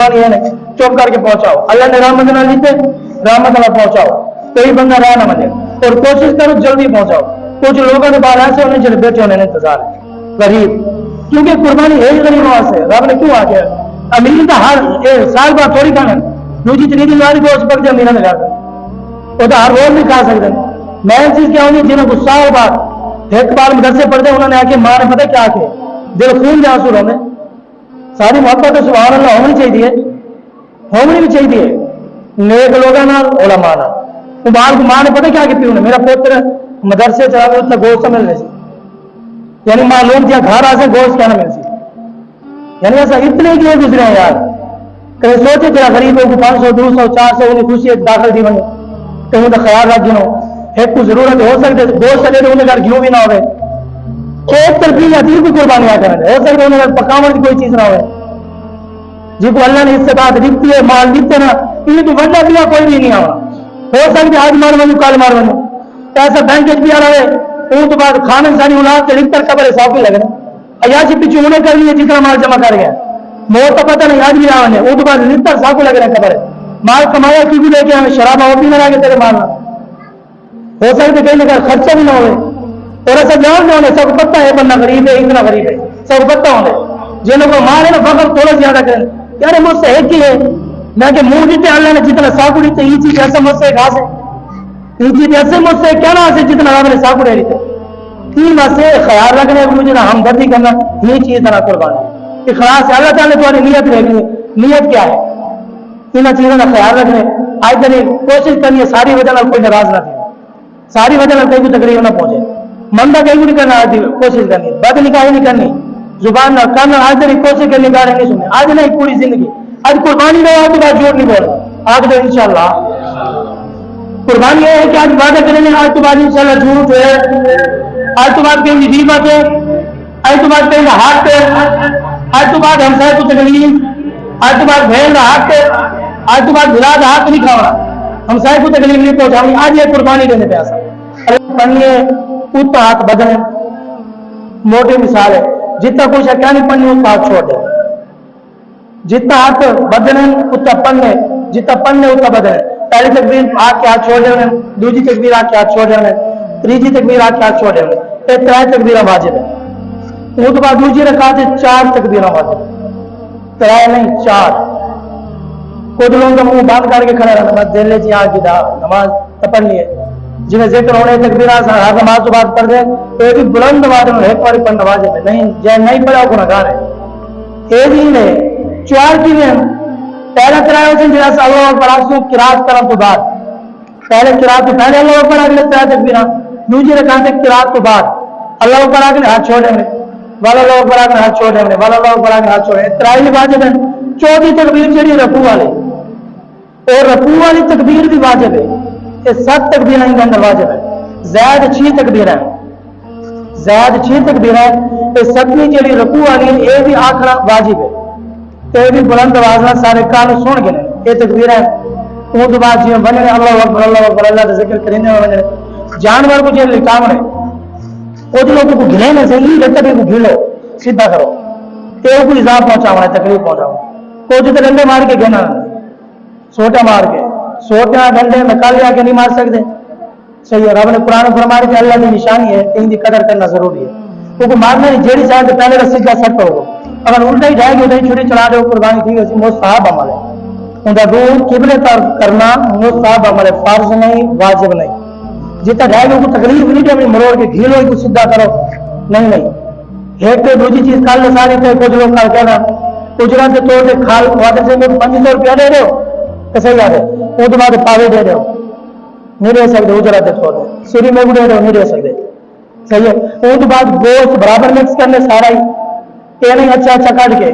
चुप करके पहुंचाओ। अल्लाह ने रहमत ना लीते रहमत ना पहुंचाओ, कोई बंदा रह ना मने और कोशिश करो जल्दी पहुंचाओ। कुछ लोगों के बाहर ऐसे होने जो बैठे होने इंतजार है गरीब, क्योंकि कुर्बानी है ही गरीब से। रब ने क्यों आके अमीर का हर साल बाद थोड़ी खाना दूसरी तीन वाली गोश्त पक जाए अमीर ने वो तो हर रोज नहीं खा सकते। मेन चीज क्या होगी जिन्हें गुस्सा बाद एक बार मदरसे पढ़ते उन्होंने आके माँ ने पता क्या आके दिल खून जा आंसू में सारी मोहब्बत तो सुभान अल्लाह होनी चाहिए, होनी भी चाहिए नेक लोगों ना उलमा ना। बाल को माँ ने पता क्या कि मेरा पुत्र मदरसे चला उतना गोश्त मिल रही, यानी मालूम किया घर आ से गोश्त क्या ना मिल सी, यानी ऐसा इतने के लिए गुजरे हैं यार। कहीं सोचे तेरा गरीबों को 500 200 400 उन्हें खुशी दाखिल दी बने कहीं तो ख्याल रख गिनो एक को जरूरत हो सकते गोश्त चले तो उन्हें घर घियो भी ना हो एक तरफी आती को कुर्बानियां करें हो सकते उन्हें घर पकावन की कोई चीज ना हो जिनको अल्लाह ने इससे बात दिखती है माल दिखते ना इन्हें तो वड्डा दिया कोई भी नहीं आवा हो सकते आज मार बनो कल मार बनो ऐसा बैंक भी आ रहा है वो तो बाद खान सारी औलाद के लिख कर कबर सौंप लगने अयाशी पीछे उन्हें कर लिए जितना माल जमा कर गया मौत तो पता नहीं आज भी आने वो तो बाद लिख कर साकू लग रहे कबर माल कमाया की भी लेके हमें शराब और भी ना के तेरे मारना हो सकते कहीं ना खर्चा भी ना हो और ऐसा जान ना होने सब पता है बंदा गरीब है इतना गरीब है सब पता होने जिन लोगों मारे ना फकर थोड़ा ज्यादा करें यार मुझसे एक ही है मैं कि मुंह जीते अल्लाह ने जितना साकू दी ये चीज ऐसा मुझसे घास है ये चीज ऐसे मुझसे क्या ना से जितना आपने साकू दे रही तीन से ख्याल रखने मुझे ना हमदर्दी करना ये चीज तरह कुर्बानी इखलास से अल्लाह ताला तुम्हारी नियत रहेगी नियत क्या है इन चीजों का ख्याल रखने आज दिन कोशिश करनी है सारी वजह कोई नाराज ना थी सारी वजह कहीं को तकलीफ ना पहुंचे मंदा कहीं नहीं करना आज कोशिश करनी बद निकाही नहीं करनी जुबान ना करना आज दिन कोशिश करनी गाने नहीं सुनने आज नहीं पूरी जिंदगी आज कुर्बानी रहो तो बात जोड़ नहीं बोल आज तो इंशाल्लाह कुर्बानी है कि आज वादा करेंगे आज तो बाद इंशाल्लाह झूठ है आज तो बाद कहीं गीबत है आज तो बाद कहीं हाथ है आज तो बाद हमसाए को तकलीफ आज तो बाद बहन का हाथ है आज तो बाद बिराद हाथ नहीं खावा हमसाए को तकलीफ नहीं पहुंचाऊंगी आज ये कुर्बानी देने पे ऐसा पढ़िए उतना हाथ बदले मोटी मिसाल है जितना कुछ है क्या नहीं पढ़नी उतना हाथ छोड़ दे जितना हाथ बदले उतना पढ़ने जितना पढ़ने उतना बदले पहली तकबीर आके हाथ छोड़ देने दूसरी तकबीर आके हाथ छोड़ देने तीसरी तकबीर आके हाथ छोड़ देने ये 3 तकबीर वाजिब है वो तो बाद दूसरी रखा थे 4 तकबीर वाजिब 3 नहीं 4 कुछ लोगों का मुंह बंद करके खड़ा रहा नमाज दे ले जी आगे दा नमाज पढ़ लिए जिन्हें जिक्र होने तकबीर हर नमाज तो बात पढ़ दे तो एक बुलंद आवाज में एक बार पढ़ना वाजिब है नहीं जय नहीं पढ़ा गुनाहगार है एक ही ने 4 की ने पहला किराया से जरा अल्लाह अकबर आसू किरात करम तो बाद पहले किरात तो पहले अल्लाह अकबर अगले 3 तकबीर दूसरी रकात से किरात तो बाद अल्लाह अकबर आगे हाथ छोड़ देंगे वाला अल्लाह अकबर आगे हाथ छोड़ देंगे वाला अल्लाह अकबर आगे हाथ छोड़ देंगे 3 वाजिब है। चौथी तकबीर चढ़ी रकू वाली और रकू वाली तकबीर भी वाजिब है ये 7 तकबीर इनके अंदर वाजिब है ज़ायद 6 तकबीर है ज़ायद 6 तकबीर है ये 7वीं चढ़ी रकू वाली ये भी आखिर वाजिब है तो भी बुलंद आवाज में सारे कान सुन गए ये तकबीर है वो तो बाद जी बने अल्लाह अकबर अल्लाह का जिक्र करेंगे बने जानवर को जेल काम है वो जो लोगों को घिले ना सही रहता को घिलो सीधा करो तो को इजाफ पहुंचावा तकलीफ पहुंचाओ को जो डंडे मार के घेना सोटा मार के सोटा डंडे में काले आके नहीं मार सकते सही है। रब ने कुरान फरमाया कि अल्लाह की निशानी है इनकी कदर करना जरूरी है क्योंकि मारना नहीं जेड़ी चाहे तो पहले का सीधा सेट करो अगर उल्टा ही जाएगी उधर छुरी चला दो कुर्बानी ठीक है मुस्तहब अमल है उनका रूह किबले तरफ करना मुस्तहब अमल है फर्ज नहीं वाजिब नहीं जितना जाएगा उनको तकलीफ नहीं कि अपनी मरोड़ के घीलो को सीधा करो नहीं एक तो दूसरी चीज काल सारी थे कुछ लोग का कहना उजरा से तोड़ के खाल वाटर से 500 रुपया दे रहे हो तो सही बात है वो तो बाद पावे दे रहे हो नहीं रह सकते उजरा से तोड़ सीरी में भी दे रहे हो नहीं रह सकते सही है। वो तो बाद गोश्त बराबर मिक्स करने सारा ही ये नहीं अच्छा काट के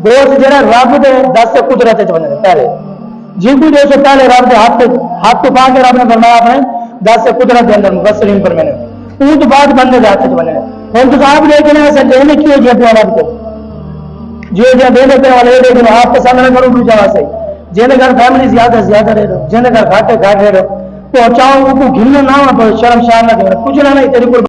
गोश्त जरा रब दे 10 से कुदरत बने पहले जिनको जो से पहले रब दे हाथ तो पा के रब ने फरमाया अपने 10 से कुदरत के अंदर मुफस्सिरीन पर मैंने वो तो बाद बंदे जाते बने हम तो साहब लेकिन ऐसे लेने क्यों जी अपने रब को जो देने पे वाले लेकिन आप पसंद न करो दूसरा सही जिन्हें घर फैमिली ज्यादा रह रहे जिन्हें घर घाटे घाट रहे पहुंचाओ उनको घिलने ना शर्म शाम ना कुछ ना नहीं तेरी